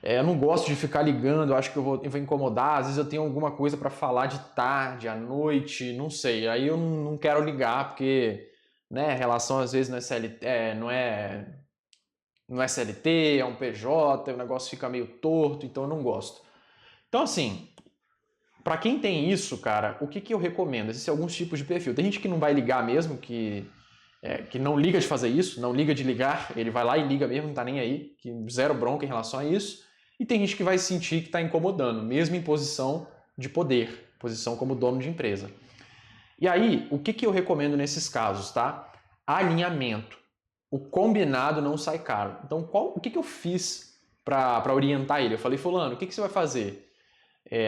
Eu não gosto de ficar ligando, eu acho que eu vou incomodar. Às vezes eu tenho alguma coisa para falar de tarde, à noite, não sei. Aí eu não quero ligar, porque né, a relação às vezes não é CLT, é um PJ, o negócio fica meio torto, então eu não gosto. Então assim, para quem tem isso, cara, o que eu recomendo? Existem alguns tipos de perfil. Tem gente que não vai ligar mesmo, que não liga de fazer isso, não liga de ligar, ele vai lá e liga mesmo, não tá nem aí, que zero bronca em relação a isso. E tem gente que vai sentir que está incomodando, mesmo em posição de poder, posição como dono de empresa. E aí, o que eu recomendo nesses casos, tá? Alinhamento. O combinado não sai caro. Então, o que eu fiz para orientar ele? Eu falei, fulano, o que você vai fazer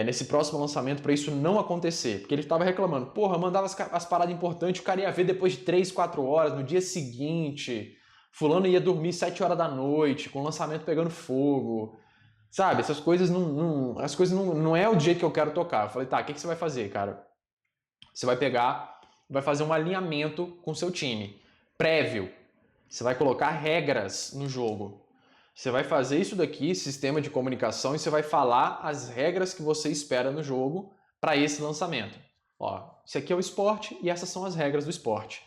nesse próximo lançamento para isso não acontecer? Porque ele estava reclamando, porra, mandava as paradas importantes, o cara ia ver depois de 3, 4 horas, no dia seguinte, fulano ia dormir 7 horas da noite, com o lançamento pegando fogo. Sabe, essas coisas não é o jeito que eu quero tocar. Eu falei, tá, o que você vai fazer, cara? Você vai vai fazer um alinhamento com o seu time, prévio. Você vai colocar regras no jogo. Você vai fazer isso daqui, sistema de comunicação, e você vai falar as regras que você espera no jogo para esse lançamento. Ó, esse aqui é o esporte e essas são as regras do esporte.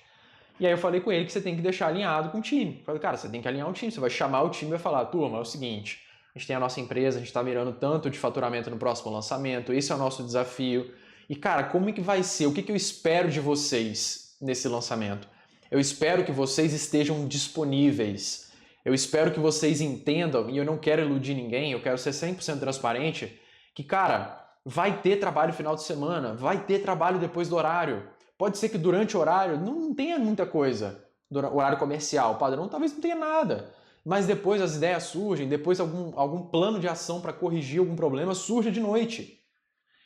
E aí eu falei com ele que você tem que deixar alinhado com o time. Eu falei, cara, você tem que alinhar o time. Você vai chamar o time e vai falar, turma, é o seguinte, a gente tem a nossa empresa, a gente está mirando tanto de faturamento no próximo lançamento, esse é o nosso desafio. E, cara, como é que vai ser? O que eu espero de vocês nesse lançamento? Eu espero que vocês estejam disponíveis. Eu espero que vocês entendam, e eu não quero iludir ninguém, eu quero ser 100% transparente, que, cara, vai ter trabalho final de semana, vai ter trabalho depois do horário. Pode ser que durante o horário não tenha muita coisa, horário comercial, padrão, talvez não tenha nada. Mas depois as ideias surgem, depois algum plano de ação para corrigir algum problema surge de noite.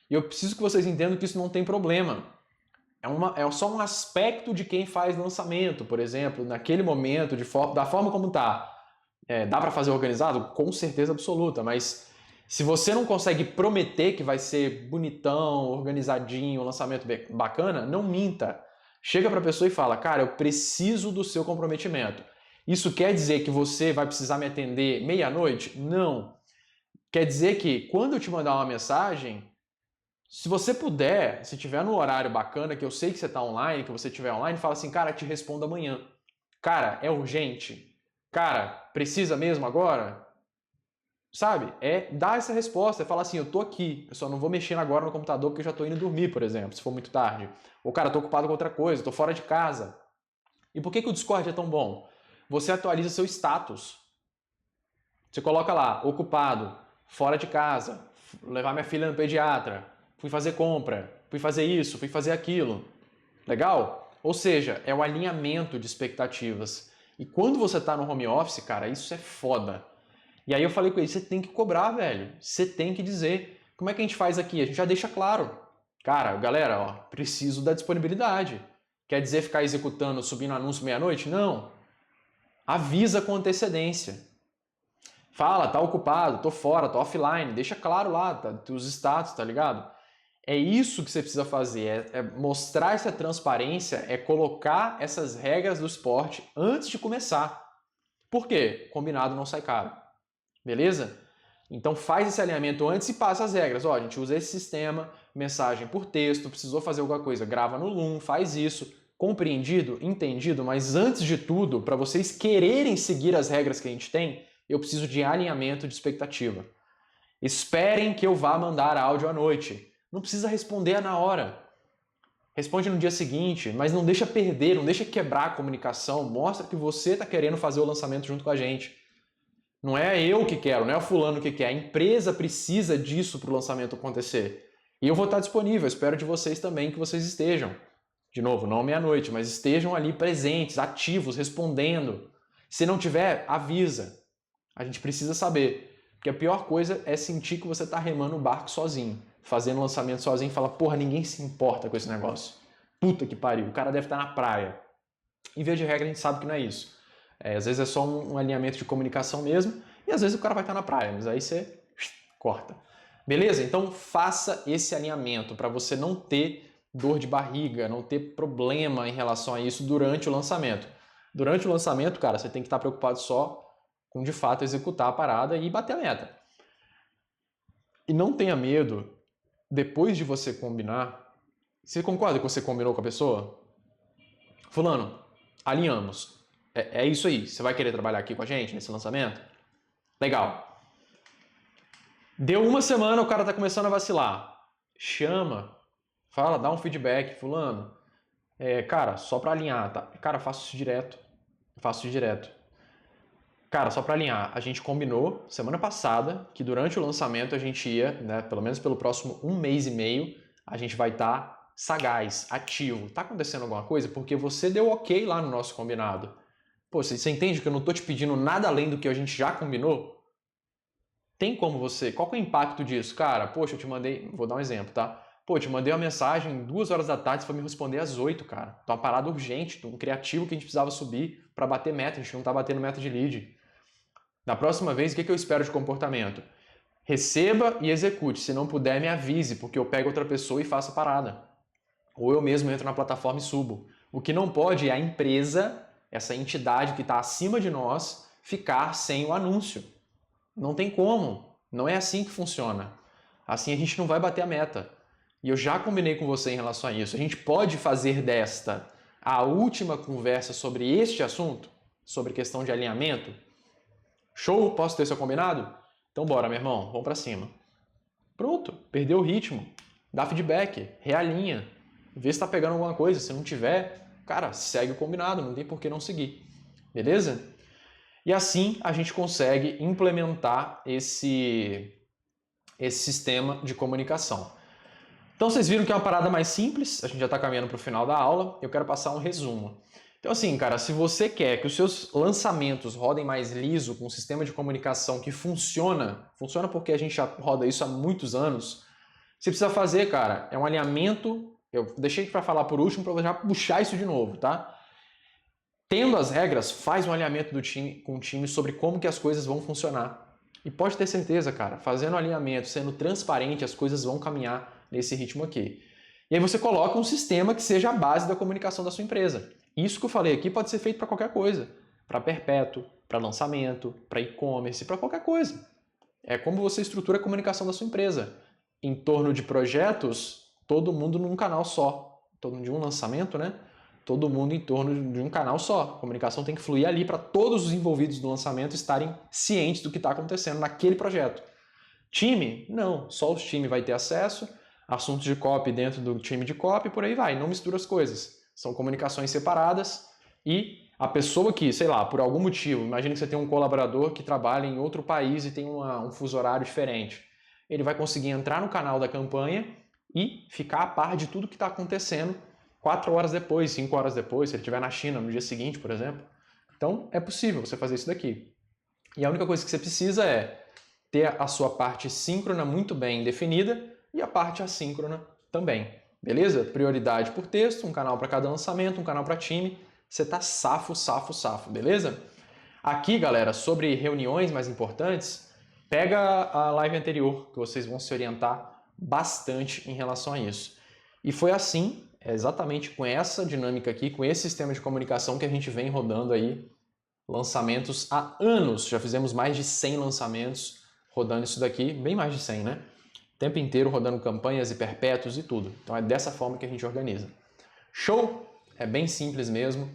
E eu preciso que vocês entendam que isso não tem problema. É só um aspecto de quem faz lançamento, por exemplo, naquele momento, da forma como está. Dá para fazer organizado? Com certeza absoluta, mas se você não consegue prometer que vai ser bonitão, organizadinho, um lançamento bacana, não minta. Chega para a pessoa e fala, cara, eu preciso do seu comprometimento. Isso quer dizer que você vai precisar me atender meia-noite? Não. Quer dizer que quando eu te mandar uma mensagem, se você puder, se tiver no horário bacana, que eu sei que você está online, que você estiver online, fala assim, cara, te respondo amanhã. Cara, é urgente. Cara, precisa mesmo agora? Sabe? Dar essa resposta, falar assim, eu tô aqui, eu só não vou mexer agora no computador porque eu já tô indo dormir, por exemplo, se for muito tarde. Ou, cara, tô ocupado com outra coisa, tô fora de casa. E por que o Discord é tão bom? Você atualiza seu status. Você coloca lá, ocupado, fora de casa, levar minha filha no pediatra, fui fazer compra, fui fazer isso, fui fazer aquilo. Legal? Ou seja, é o alinhamento de expectativas. E quando você está no home office, cara, isso é foda. E aí eu falei com ele, você tem que cobrar, velho. Você tem que dizer. Como é que a gente faz aqui? A gente já deixa claro. Cara, galera, ó, preciso da disponibilidade. Quer dizer ficar executando, subindo anúncio meia-noite? Não. Avisa com antecedência. Fala, tá ocupado, tô fora, tô offline. Deixa claro lá, tá, os status, tá ligado? É isso que você precisa fazer, é mostrar essa transparência, é colocar essas regras do esporte antes de começar. Por quê? Combinado não sai caro. Beleza? Então faz esse alinhamento antes e passa as regras. Ó, a gente usa esse sistema, mensagem por texto, precisou fazer alguma coisa, grava no Loom, faz isso. Compreendido? Entendido? Mas antes de tudo, para vocês quererem seguir as regras que a gente tem, eu preciso de alinhamento de expectativa. Esperem que eu vá mandar áudio à noite. Não precisa responder na hora. Responde no dia seguinte, mas não deixa perder, não deixa quebrar a comunicação. Mostra que você está querendo fazer o lançamento junto com a gente. Não é eu que quero, não é o fulano que quer. A empresa precisa disso para o lançamento acontecer. E eu vou estar disponível, espero de vocês também que vocês estejam. De novo, não meia-noite, mas estejam ali presentes, ativos, respondendo. Se não tiver, avisa. A gente precisa saber. Porque a pior coisa é sentir que você está remando o barco sozinho, fazendo lançamento sozinho e falar, porra, ninguém se importa com esse negócio. Puta que pariu, o cara deve estar na praia. Em vez de regra, a gente sabe que não é isso. Às vezes é só um alinhamento de comunicação mesmo, e às vezes o cara vai estar na praia, mas aí você corta. Beleza? Então faça esse alinhamento para você não ter dor de barriga, não ter problema em relação a isso durante o lançamento. Durante o lançamento, cara, você tem que estar preocupado só com de fato executar a parada e bater a meta. E não tenha medo, depois de você combinar, você concorda que você combinou com a pessoa? Fulano, alinhamos. É isso aí, você vai querer trabalhar aqui com a gente nesse lançamento? Legal. Deu uma semana, o cara tá começando a vacilar. Chama, fala, dá um feedback, fulano. Cara, só pra alinhar, tá? Cara, faço isso direto. Cara, só para alinhar, a gente combinou semana passada que durante o lançamento a gente ia, né, pelo menos pelo próximo 1 mês e meio, a gente vai estar sagaz, ativo. Tá acontecendo alguma coisa? Porque você deu ok lá no nosso combinado. Pô, você entende que eu não tô te pedindo nada além do que a gente já combinou? Tem como você... Qual que é o impacto disso? Cara, poxa, eu te mandei... Vou dar um exemplo, tá? Pô, eu te mandei uma mensagem 2 horas da tarde, você foi me responder às 8, cara. Então, uma parada urgente, um criativo que a gente precisava subir para bater meta. A gente não tá batendo meta de lead. Na próxima vez, o que eu espero de comportamento? Receba e execute. Se não puder, me avise, porque eu pego outra pessoa e faço a parada. Ou eu mesmo entro na plataforma e subo. O que não pode é a empresa, essa entidade que está acima de nós, ficar sem o anúncio. Não tem como. Não é assim que funciona. Assim a gente não vai bater a meta. E eu já combinei com você em relação a isso. A gente pode fazer desta a última conversa sobre este assunto, sobre questão de alinhamento. Show? Posso ter seu combinado? Então bora, meu irmão, vamos pra cima. Pronto, perdeu o ritmo. Dá feedback, realinha. Vê se tá pegando alguma coisa. Se não tiver, cara, segue o combinado, não tem por que não seguir. Beleza? E assim a gente consegue implementar esse sistema de comunicação. Então vocês viram que é uma parada mais simples, a gente já está caminhando para o final da aula, eu quero passar um resumo. Então assim, cara, se você quer que os seus lançamentos rodem mais liso, com um sistema de comunicação que funciona porque a gente já roda isso há muitos anos, você precisa fazer, cara, é um alinhamento, eu deixei para falar por último para já puxar isso de novo, tá? Tendo as regras, faz um alinhamento do time com o time sobre como que as coisas vão funcionar. E pode ter certeza, cara, fazendo o alinhamento, sendo transparente, as coisas vão caminhar nesse ritmo aqui. E aí você coloca um sistema que seja a base da comunicação da sua empresa. Isso que eu falei aqui pode ser feito para qualquer coisa. Para perpétuo, para lançamento, para e-commerce, para qualquer coisa. É como você estrutura a comunicação da sua empresa. Em torno de projetos, todo mundo num canal só. Todo de um lançamento, né? Todo mundo em torno de um canal só. A comunicação tem que fluir ali para todos os envolvidos no lançamento estarem cientes do que está acontecendo naquele projeto. Time? Não. Só o time vai ter acesso. Assuntos de copy dentro do time de copy, por aí vai. Não mistura as coisas. São comunicações separadas e a pessoa que, sei lá, por algum motivo, imagine que você tem um colaborador que trabalha em outro país e tem um fuso horário diferente. Ele vai conseguir entrar no canal da campanha e ficar a par de tudo que está acontecendo 4 horas depois, 5 horas depois, se ele estiver na China no dia seguinte, por exemplo. Então, é possível você fazer isso daqui. E a única coisa que você precisa é ter a sua parte síncrona muito bem definida e a parte assíncrona também, beleza? Prioridade por texto, um canal para cada lançamento, um canal para time, você tá safo, beleza? Aqui, galera, sobre reuniões mais importantes, pega a live anterior, que vocês vão se orientar bastante em relação a isso. E foi assim, exatamente com essa dinâmica aqui, com esse sistema de comunicação que a gente vem rodando aí lançamentos há anos. Já fizemos mais de 100 lançamentos rodando isso daqui, bem mais de 100, né? O tempo inteiro rodando campanhas e perpétuos e tudo. Então é dessa forma que a gente organiza. Show? É bem simples mesmo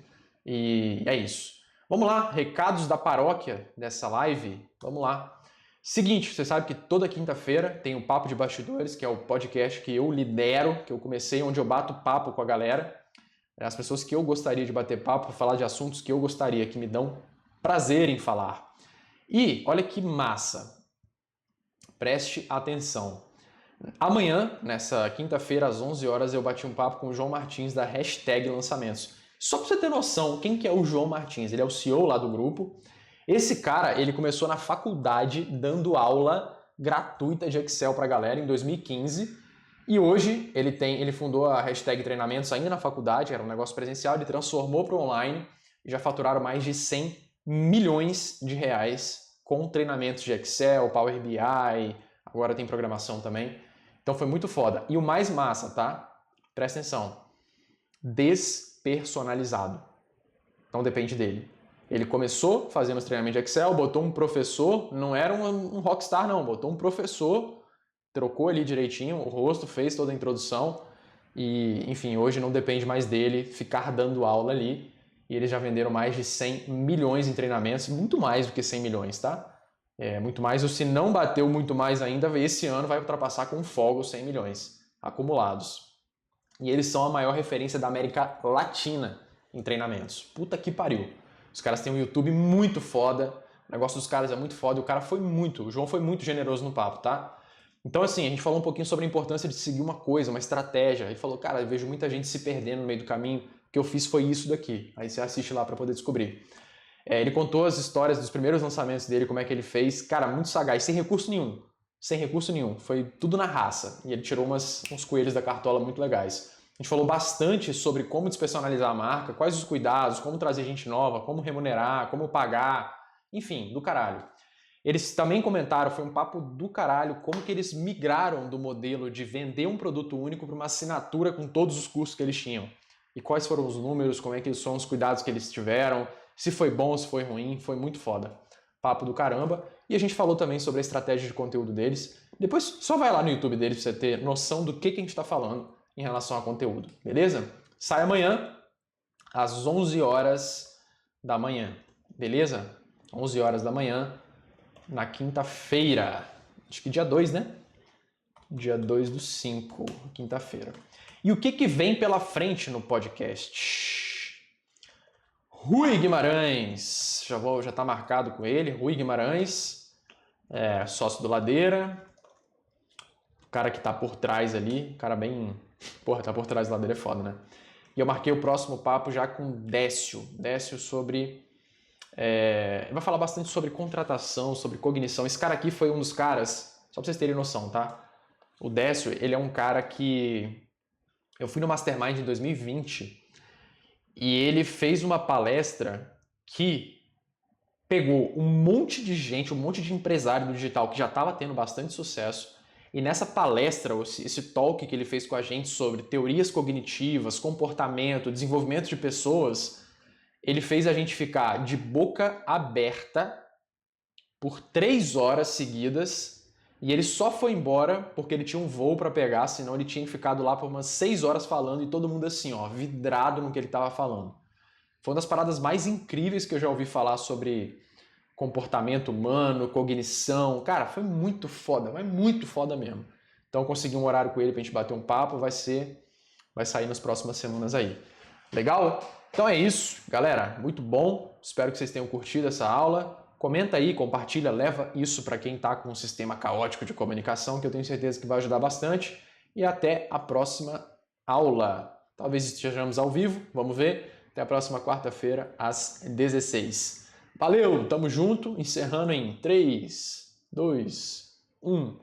e é isso. Vamos lá, recados da paróquia dessa live. Vamos lá. Seguinte, você sabe que toda quinta-feira tem o Papo de Bastidores, que é o podcast que eu lidero, que eu comecei, onde eu bato papo com a galera. As pessoas que eu gostaria de bater papo, falar de assuntos que eu gostaria, que me dão prazer em falar. E olha que massa. Preste atenção. Amanhã, nessa quinta-feira, às 11 horas, eu bati um papo com o João Martins da Hashtag Lançamentos. Só para você ter noção, quem que é o João Martins? Ele é o CEO lá do grupo. Esse cara, ele começou na faculdade dando aula gratuita de Excel para a galera em 2015. E hoje ele fundou a Hashtag Treinamentos ainda na faculdade, era um negócio presencial, ele transformou para o online e já faturaram mais de 100 milhões de reais com treinamentos de Excel, Power BI, agora tem programação também. Então foi muito foda. E o mais massa, tá? Presta atenção. Despersonalizado. Então depende dele. Ele começou fazendo os treinamentos de Excel, botou um professor, não era um rockstar não, botou um professor, trocou ali direitinho o rosto, fez toda a introdução e, enfim, hoje não depende mais dele ficar dando aula ali e eles já venderam mais de 100 milhões em treinamentos, muito mais do que 100 milhões, tá? Muito mais, ou se não bateu muito mais ainda, esse ano vai ultrapassar com folga os 100 milhões acumulados. E eles são a maior referência da América Latina em treinamentos. Puta que pariu. Os caras têm um YouTube muito foda, o negócio dos caras é muito foda, o João foi muito generoso no papo, tá? Então assim, a gente falou um pouquinho sobre a importância de seguir uma coisa, uma estratégia. Ele falou, cara, eu vejo muita gente se perdendo no meio do caminho, o que eu fiz foi isso daqui. Aí você assiste lá para poder descobrir. Ele contou as histórias dos primeiros lançamentos dele, como é que ele fez. Cara, muito sagaz, sem recurso nenhum. Sem recurso nenhum. Foi tudo na raça. E ele tirou uns coelhos da cartola muito legais. A gente falou bastante sobre como despersonalizar a marca, quais os cuidados, como trazer gente nova, como remunerar, como pagar, enfim, do caralho. Eles também comentaram, foi um papo do caralho, como que eles migraram do modelo de vender um produto único para uma assinatura com todos os custos que eles tinham. E quais foram os números, como é que são os cuidados que eles tiveram, se foi bom, se foi ruim, foi muito foda. Papo do caramba. E a gente falou também sobre a estratégia de conteúdo deles. Depois só vai lá no YouTube deles para você ter noção do que a gente está falando em relação a conteúdo, beleza? Sai amanhã às 11 horas da manhã, beleza? 11 horas da manhã, na quinta-feira. Acho que dia 2, né? Dia 2/5, quinta-feira. E o que vem pela frente no podcast? Rui Guimarães, já tá marcado com ele, Rui Guimarães, sócio do Ladeira, o cara que tá por trás ali, cara bem... Porra, tá por trás do Ladeira é foda, né? E eu marquei o próximo papo já com Décio sobre... vai falar bastante sobre contratação, sobre cognição. Esse cara aqui foi um dos caras, só pra vocês terem noção, tá? O Décio, ele é um cara que... Eu fui no Mastermind em 2020 e ele fez uma palestra que pegou um monte de gente, um monte de empresário do digital que já estava tendo bastante sucesso. E nessa palestra, esse talk que ele fez com a gente sobre teorias cognitivas, comportamento, desenvolvimento de pessoas, ele fez a gente ficar de boca aberta por 3 horas seguidas e ele só foi embora porque ele tinha um voo para pegar, senão ele tinha ficado lá por umas 6 horas falando e todo mundo assim, ó, vidrado no que ele estava falando. Foi uma das paradas mais incríveis que eu já ouvi falar sobre comportamento humano, cognição. Cara, foi muito foda, mas muito foda mesmo. Então eu consegui um horário com ele pra gente bater um papo, vai sair nas próximas semanas aí. Legal? Então é isso, galera. Muito bom. Espero que vocês tenham curtido essa aula. Comenta aí, compartilha, leva isso para quem está com um sistema caótico de comunicação, que eu tenho certeza que vai ajudar bastante. E até a próxima aula. Talvez estejamos ao vivo, vamos ver. Até a próxima quarta-feira, às 16. Valeu, tamo junto. Encerrando em 3, 2, 1.